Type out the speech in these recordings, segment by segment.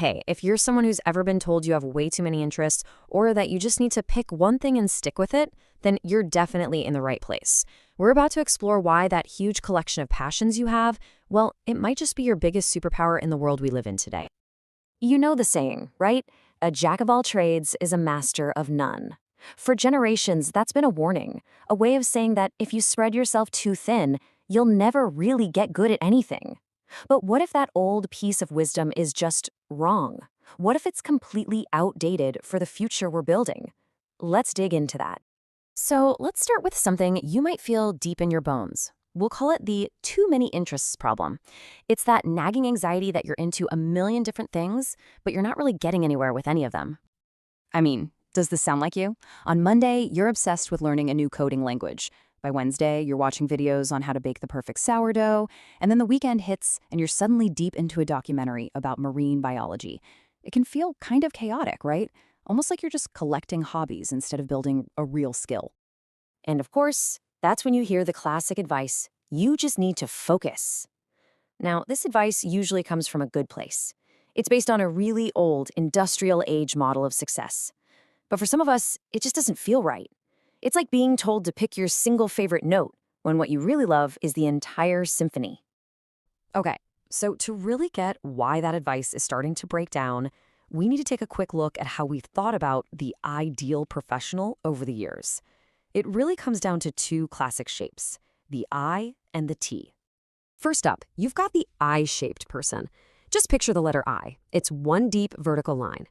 Hey, if you're someone who's ever been told you have way too many interests or that you just need to pick one thing and stick with it, then you're definitely in the right place. We're about to explore why that huge collection of passions you have, well, it might just be your biggest superpower in the world we live in today. You know the saying, right? A jack of all trades is a master of none. For generations, that's been a warning, a way of saying that if you spread yourself too thin, you'll never really get good at anything. But what if that old piece of wisdom is just wrong? What if it's completely outdated for the future we're building? Let's dig into that. So let's start with something you might feel deep in your bones. We'll call it the too many interests problem. It's that nagging anxiety that you're into a million different things, but you're not really getting anywhere with any of them. I mean, does this sound like you? On Monday, you're obsessed with learning a new coding language. By Wednesday, you're watching videos on how to bake the perfect sourdough, and then the weekend hits and you're suddenly deep into a documentary about marine biology. It can feel kind of chaotic, right? Almost like you're just collecting hobbies instead of building a real skill. And of course, that's when you hear the classic advice, you just need to focus. Now, this advice usually comes from a good place. It's based on a really old industrial age model of success. But for some of us, it just doesn't feel right. It's like being told to pick your single favorite note when what you really love is the entire symphony. Okay, so to really get why that advice is starting to break down, we need to take a quick look at how we've thought about the ideal professional over the years. It really comes down to two classic shapes, the I and the T. First up, you've got the I-shaped person. Just picture the letter I. It's one deep vertical line.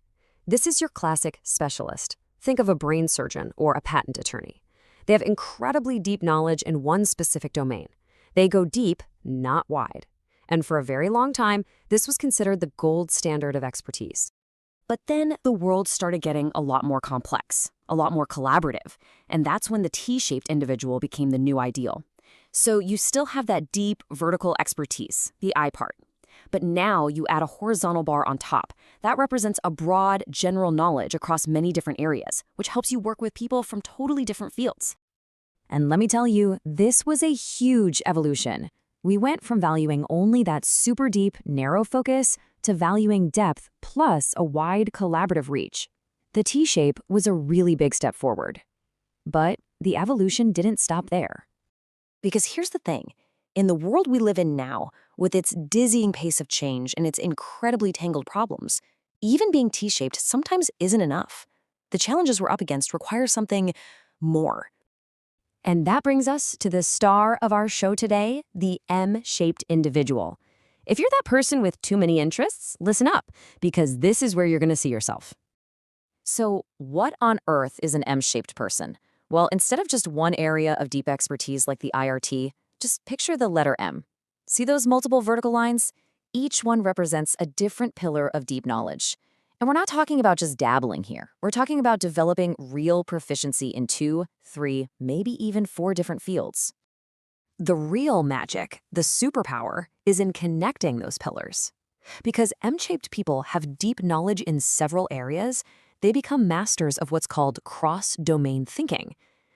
This is your classic specialist. Think of a brain surgeon or a patent attorney. They have incredibly deep knowledge in one specific domain. They go deep, not wide. And for a very long time, this was considered the gold standard of expertise. But then the world started getting a lot more complex, a lot more collaborative, and that's when the T-shaped individual became the new ideal. So you still have that deep vertical expertise, the I part. But now you add a horizontal bar on top. That represents a broad, general knowledge across many different areas, which helps you work with people from totally different fields. And let me tell you, this was a huge evolution. We went from valuing only that super deep, narrow focus to valuing depth plus a wide collaborative reach. The T-shape was a really big step forward. But the evolution didn't stop there. Because here's the thing. In the world we live in now, with its dizzying pace of change and its incredibly tangled problems, even being T-shaped sometimes isn't enough. The challenges we're up against require something more. And that brings us to the star of our show today, the M-shaped individual. If you're that person with too many interests, listen up, because this is where you're going to see yourself. So, what on earth is an M-shaped person? Well, instead of just one area of deep expertise like the IRT, just picture the letter M. See those multiple vertical lines? Each one represents a different pillar of deep knowledge. And we're not talking about just dabbling here. We're talking about developing real proficiency in 2, 3, maybe even 4 different fields. The real magic, the superpower, is in connecting those pillars. Because M-shaped people have deep knowledge in several areas, they become masters of what's called cross-domain thinking.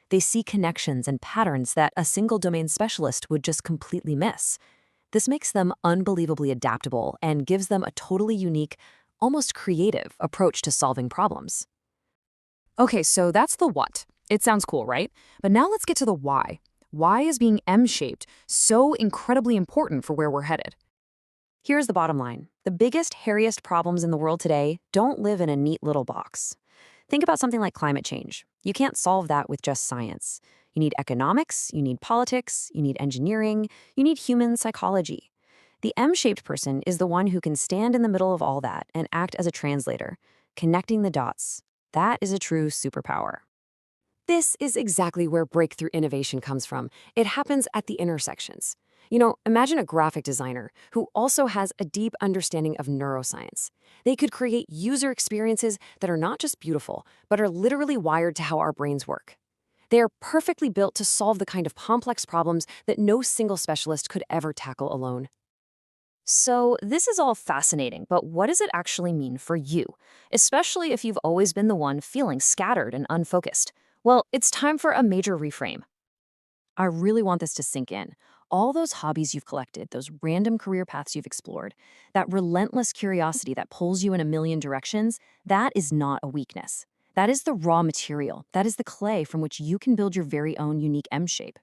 They see connections and patterns that a single domain specialist would just completely miss. This makes them unbelievably adaptable and gives them a totally unique, almost creative approach to solving problems. Okay, so that's the what. It sounds cool, right? But now let's get to the why. Why is being M-shaped so incredibly important for where we're headed? Here's the bottom line. The biggest, hairiest problems in the world today don't live in a neat little box. Think about something like climate change. You can't solve that with just science. You need economics, you need politics, you need engineering, you need human psychology. The M-shaped person is the one who can stand in the middle of all that and act as a translator, connecting the dots. That is a true superpower. This is exactly where breakthrough innovation comes from. It happens at the intersections. Imagine a graphic designer who also has a deep understanding of neuroscience. They could create user experiences that are not just beautiful, but are literally wired to how our brains work. They are perfectly built to solve the kind of complex problems that no single specialist could ever tackle alone. So this is all fascinating, but what does it actually mean for you? Especially if you've always been the one feeling scattered and unfocused. Well, it's time for a major reframe. I really want this to sink in. All those hobbies you've collected, those random career paths you've explored, that relentless curiosity that pulls you in a million directions, that is not a weakness. That is the raw material. That is the clay from which you can build your very own unique M shape.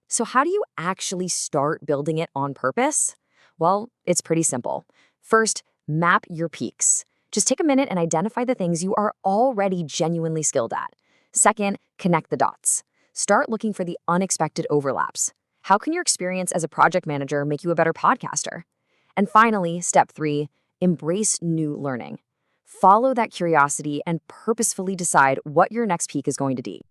So, how do you actually start building it on purpose? Well, it's pretty simple. First, map your peaks. Just take a minute and identify the things you are already genuinely skilled at. Second, connect the dots. Start looking for the unexpected overlaps. How can your experience as a project manager make you a better podcaster? And finally, step three, embrace new learning. Follow that curiosity and purposefully decide what your next peak is going to be.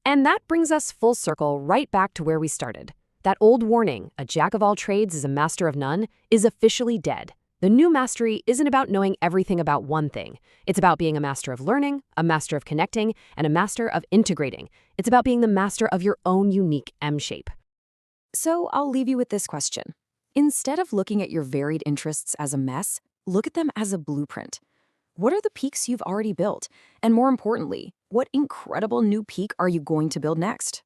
And that brings us full circle right back to where we started. That old warning, a jack of all trades is a master of none, is officially dead. The new mastery isn't about knowing everything about one thing. It's about being a master of learning, a master of connecting, and a master of integrating. It's about being the master of your own unique M shape. So I'll leave you with this question. Instead of looking at your varied interests as a mess, look at them as a blueprint. What are the peaks you've already built? And more importantly, what incredible new peak are you going to build next?